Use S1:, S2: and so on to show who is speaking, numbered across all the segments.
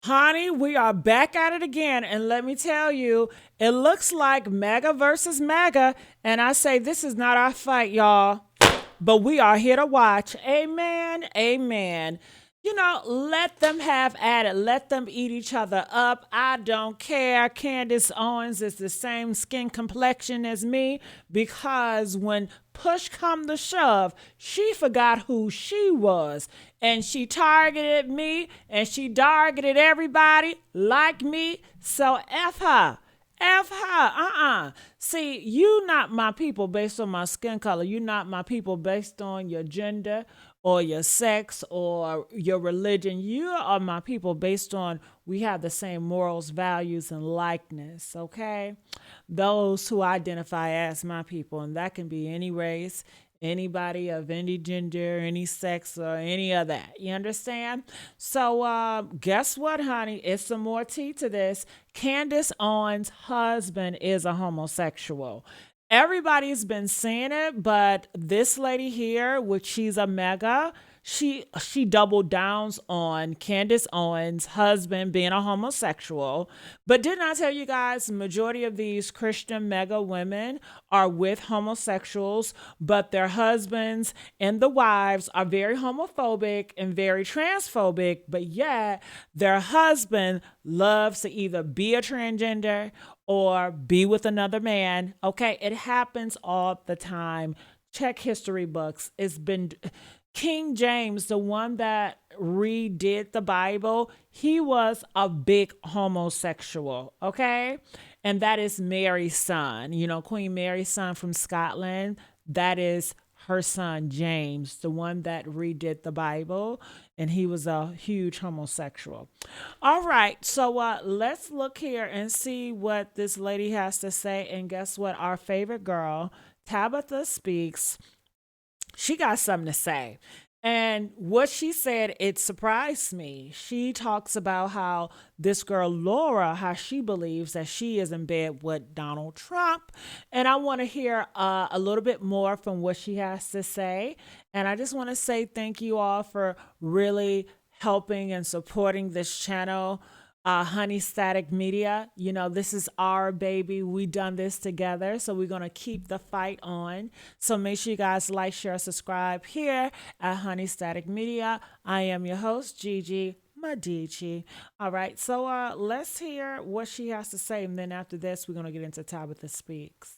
S1: Honey, we are back at it again. And let me tell you, it looks like MAGA versus MAGA. And I say, this is not our fight, y'all, but we are here to watch. Amen. Amen. You know, let them have at it. Let them eat each other up. I don't care. Candace Owens is the same skin complexion as me because when push come to shove, she forgot who she was. And she targeted me and she targeted everybody like me. So F her. F her. See, you not my people based on my skin color. You not my people based on your gender or your sex or your religion. You are my people based on we have the same morals, values, and likeness, okay? Those who identify as my people, and that can be any race, anybody of any gender, any sex, or any of that. You understand? So guess what, honey? It's some more tea to this. Candace Owens' husband is a homosexual. Everybody's been saying it, but this lady here, which she's a MAGA, she doubled downs on Candace Owens' husband being a homosexual. But didn't I tell you guys, the majority of these Christian MAGA women are with homosexuals, but their husbands and the wives are very homophobic and very transphobic, but yet their husband loves to either be a transgender or be with another man. Okay, it happens all the time. Check history books. It's been King James, the one that redid the Bible, he was a big homosexual, okay? And that is Mary's son. You know, Queen Mary's son from Scotland, that is her son James, the one that redid the Bible, and he was a huge homosexual. All right, so let's look here and see what this lady has to say. And guess what? Our favorite girl, Tabitha Speaks, she got something to say. And what she said, it surprised me. She talks about how this girl, Laura, how she believes that she is in bed with Donald Trump. And I want to hear a little bit more from what she has to say. And I just want to say thank you all for really helping and supporting this channel. Honey Static Media, you know, this is our baby. We done this together, so we're going to keep the fight on. So make sure you guys like, share, subscribe here at Honey Static Media. I am your host, Gigi Medici. All right, so let's hear what she has to say, and then after this, we're going to get into Tabitha Speaks.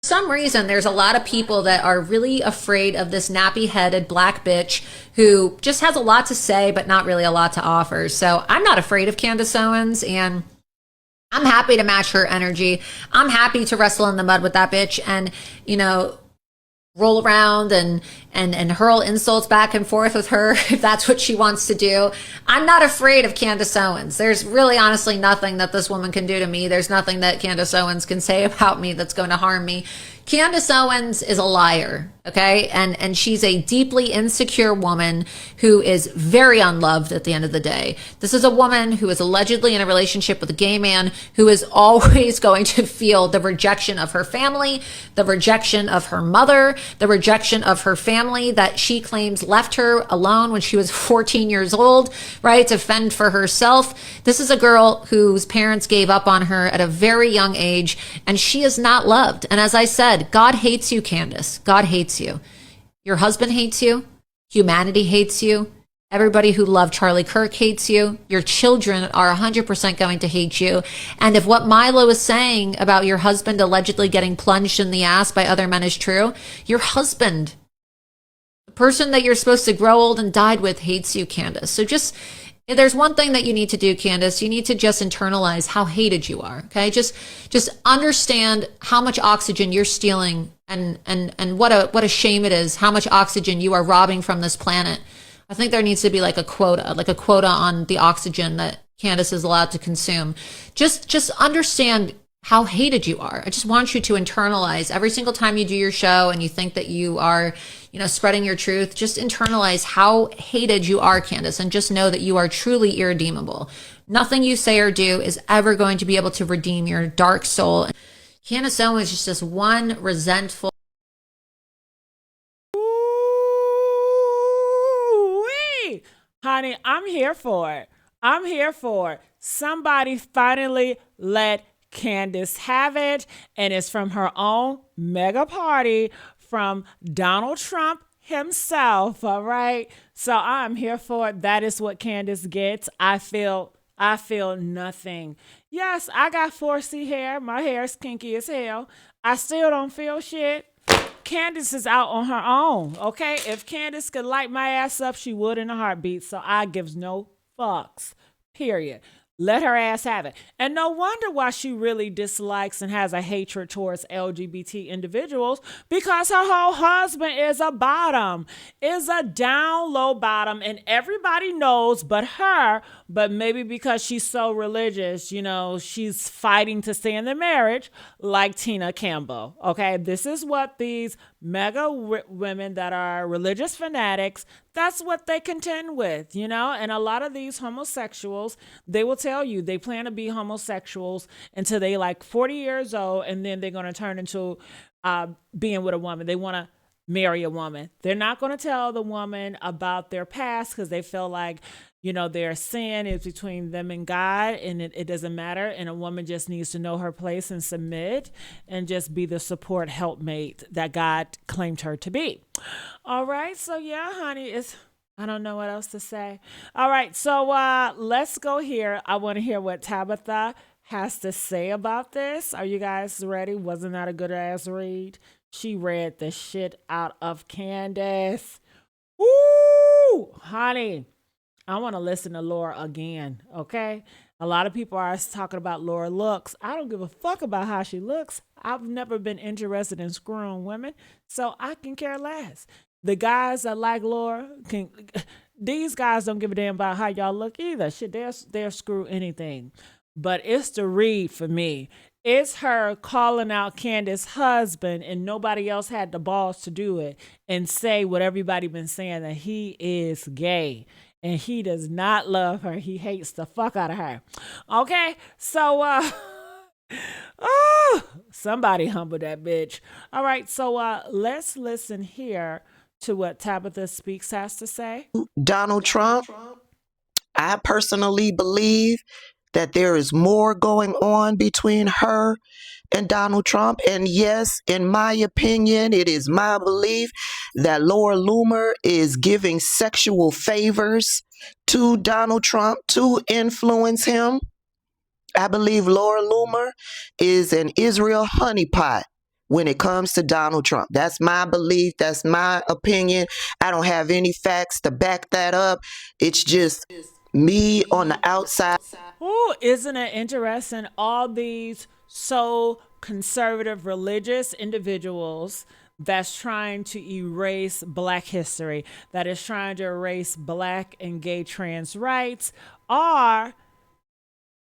S2: For some reason, there's a lot of people that are really afraid of this nappy-headed black bitch who just has a lot to say, but not really a lot to offer. So I'm not afraid of Candace Owens, and I'm happy to match her energy. I'm happy to wrestle in the mud with that bitch and, you know, roll around and hurl insults back and forth with her if that's what she wants to do. I'm not afraid of Candace Owens. There's really honestly nothing that this woman can do to me. There's nothing that Candace Owens can say about me that's going to harm me. Candace Owens is a liar, okay? And she's a deeply insecure woman who is very unloved at the end of the day. This is a woman who is allegedly in a relationship with a gay man who is always going to feel the rejection of her family, the rejection of her mother, the rejection of her family that she claims left her alone when she was 14 years old, right, to fend for herself. This is a girl whose parents gave up on her at a very young age, and she is not loved. And as I said, God hates you, Candace. God hates you. Your husband hates you. Humanity hates you. Everybody who loved Charlie Kirk hates you. Your children are 100% going to hate you. And if what Milo is saying about your husband allegedly getting plunged in the ass by other men is true, your husband, the person that you're supposed to grow old and died with, hates you, Candace. So just, there's one thing that you need to do, Candace. You need to just internalize how hated you are, okay? Just understand how much oxygen you're stealing and what a shame it is, how much oxygen you are robbing from this planet. I think there needs to be like a quota on the oxygen that Candace is allowed to consume. Just understand how hated you are. I just want you to internalize every single time you do your show and you think that you are, you know, spreading your truth. Just internalize how hated you are, Candace, and just know that you are truly irredeemable. Nothing you say or do is ever going to be able to redeem your dark soul. Candace Owens is just one resentful.
S1: Ooh-wee. Honey, I'm here for it. I'm here for it. Somebody finally let Candace have it, and it's from her own mega party from Donald Trump himself. All right. So I'm here for it. That is what Candace gets. I feel nothing. Yes, I got 4C hair. My hair is kinky as hell. I still don't feel shit. Candace is out on her own, okay? If Candace could light my ass up, she would in a heartbeat. So I gives no fucks. Period. Let her ass have it. And no wonder why she really dislikes and has a hatred towards LGBT individuals, because her whole husband is a bottom, is a down low bottom. And everybody knows but her, but maybe because she's so religious, she's fighting to stay in the marriage like Tina Campbell. Okay. This is what these mega women that are religious fanatics, that's what they contend with, and a lot of these homosexuals, they will tell you they plan to be homosexuals until they like 40 years old, and then they're going to turn into being with a woman. They want to marry a woman. They're not going to tell the woman about their past because they feel like, their sin is between them and God, and it doesn't matter. And a woman just needs to know her place and submit and just be the support helpmate that God claimed her to be. All right. So yeah, honey, I don't know what else to say. All right. So let's go here. I want to hear what Tabitha has to say about this. Are you guys ready? Wasn't that a good ass read? She read the shit out of Candace. Woo! Honey, I want to listen to Laura again, okay? A lot of people are talking about Laura looks. I don't give a fuck about how she looks. I've never been interested in screwing women, so I can care less. The guys that like Laura, these guys don't give a damn about how y'all look either. Shit, they'll screw anything. But it's the read for me. It's her calling out Candace's husband, and nobody else had the balls to do it and say what everybody been saying, that he is gay. And he does not love her. He hates the fuck out of her. Okay? So, somebody humble that bitch. All right. So, let's listen here to what Tabitha Speaks has to say.
S3: Donald Trump, I personally believe that there is more going on between her and Donald Trump. And yes, in my opinion, it is my belief that Laura Loomer is giving sexual favors to Donald Trump to influence him. I believe Laura Loomer is an Israel honeypot when it comes to Donald Trump. That's my belief. That's my opinion. I don't have any facts to back that up. It's just me on the outside.
S1: Oh, isn't it interesting? All these so conservative religious individuals that's trying to erase Black history, that is trying to erase Black and gay trans rights, are,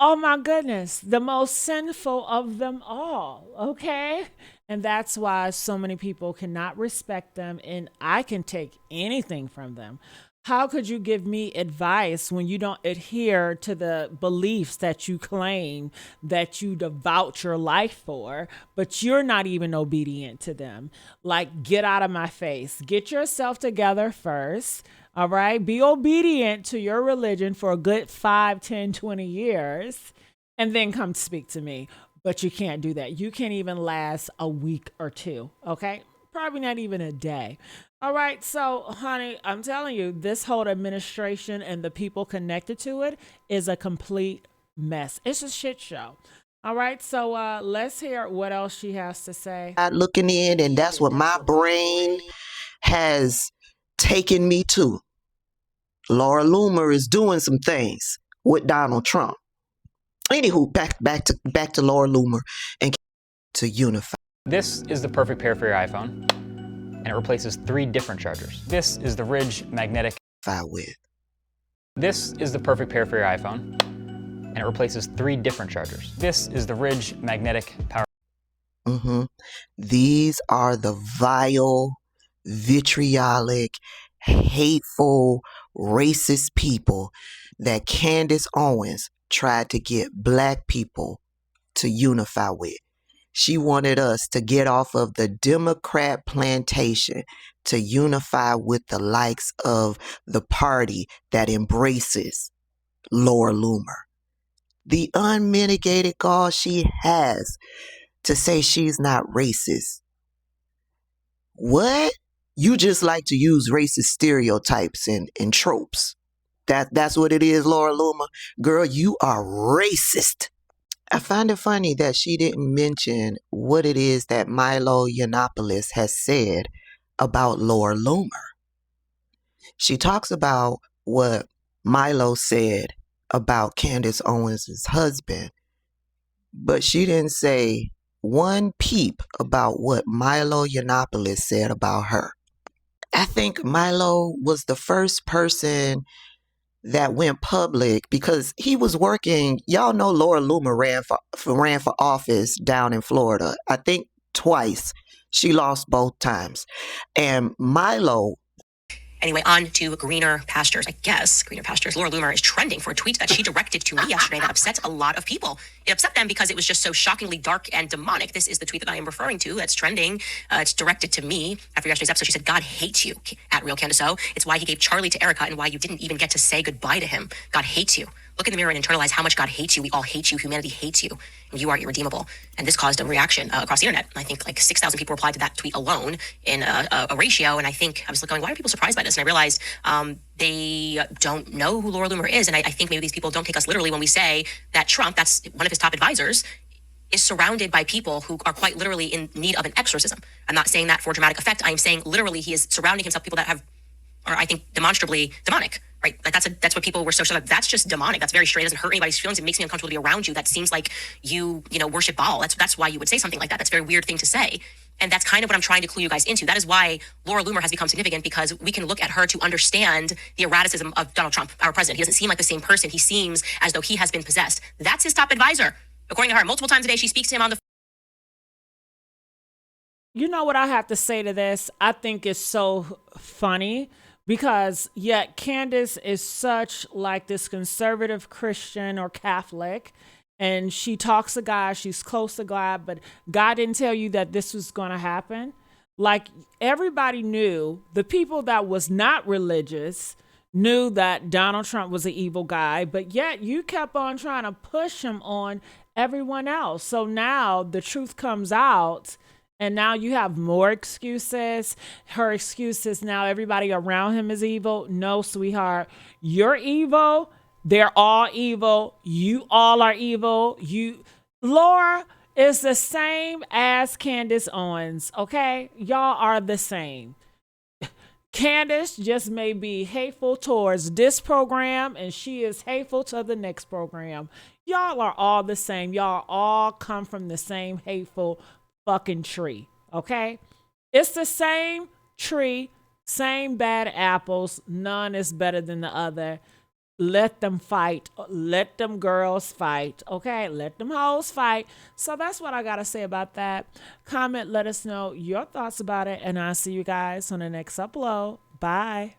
S1: oh my goodness, the most sinful of them all. Okay. And that's why so many people cannot respect them, and I can take anything from them. How could you give me advice when you don't adhere to the beliefs that you claim that you devout your life for, but you're not even obedient to them? Like, get out of my face. Get yourself together first. All right. Be obedient to your religion for a good 5, 10, 20 years, and then come speak to me. But you can't do that. You can't even last a week or two. Okay. Probably not even a day. All right. So, honey, I'm telling you, this whole administration and the people connected to it is a complete mess. It's a shit show. All right. So let's hear what else she has to say.
S3: Looking in, and that's what my brain has taken me to. Laura Loomer is doing some things with Donald Trump. Anywho, back to Laura Loomer and to unify.
S4: This is the perfect pair for your iPhone, and it replaces 3 different chargers. This is the Ridge Magnetic
S3: with.
S4: This is the perfect pair for your iPhone, and it replaces 3 different chargers. This is the Ridge Magnetic Power.
S3: These are the vile, vitriolic, hateful, racist people that Candace Owens tried to get Black people to unify with. She wanted us to get off of the Democrat plantation to unify with the likes of the party that embraces Laura Loomer. The unmitigated gall she has to say she's not racist. What? You just like to use racist stereotypes and tropes. That's what it is, Laura Loomer. Girl, you are racist. I find it funny that she didn't mention what it is that Milo Yiannopoulos has said about Laura Loomer. She talks about what Milo said about Candace Owens' husband, but she didn't say one peep about what Milo Yiannopoulos said about her. I think Milo was the first person that went public because he was working. Y'all know Laura Loomer ran for office down in Florida. I think twice. She lost both times. And Milo.
S5: Anyway, on to greener pastures, I guess. Greener pastures. Laura Loomer is trending for a tweet that she directed to me yesterday that upset a lot of people. It upset them because it was just so shockingly dark and demonic. This is the tweet that I am referring to. That's trending. It's directed to me. After yesterday's episode, she said, "God hates you," at Real Candace O. It's why he gave Charlie to Erica and why you didn't even get to say goodbye to him. God hates you. Look in the mirror and internalize how much God hates you. We all hate you. Humanity hates you. And you are irredeemable. And this caused a reaction across the internet. I think like 6,000 people replied to that tweet alone in a ratio. And I think I was going, why are people surprised by this? And I realized they don't know who Laura Loomer is. And I think maybe these people don't take us literally when we say that Trump, that's one of his top advisors, is surrounded by people who are quite literally in need of an exorcism. I'm not saying that for dramatic effect. I am saying literally he is surrounding himself with people that are, I think, demonstrably demonic. Right? Like that's what people were so like, that's just demonic. That's very straight. It doesn't hurt anybody's feelings. It makes me uncomfortable to be around you. That seems like you worship Baal. That's why you would say something like that. That's a very weird thing to say. And that's kind of what I'm trying to clue you guys into. That is why Laura Loomer has become significant, because we can look at her to understand the erraticism of Donald Trump, our president. He doesn't seem like the same person. He seems as though he has been possessed. That's his top advisor. According to her, multiple times a day, she speaks to him on the.
S1: You know what I have to say to this? I think it's so funny. Because yet Candace is such like this conservative Christian or Catholic, and she talks to God, she's close to God, but God didn't tell you that this was going to happen. Like everybody knew, the people that was not religious knew that Donald Trump was an evil guy, but yet you kept on trying to push him on everyone else. So now the truth comes out. And now you have more excuses. Her excuses now everybody around him is evil. No, sweetheart, you're evil. They're all evil. You all are evil. Laura is the same as Candace Owens, okay? Y'all are the same. Candace just may be hateful towards this program, and she is hateful to the next program. Y'all are all the same. Y'all all come from the same hateful fucking tree, okay? It's the same tree, same bad apples. None is better than the other. Let them fight. Let them girls fight, okay? Let them hoes fight. So that's what I gotta say about that. Comment, let us know your thoughts about it, and I'll see you guys on the next upload. Bye.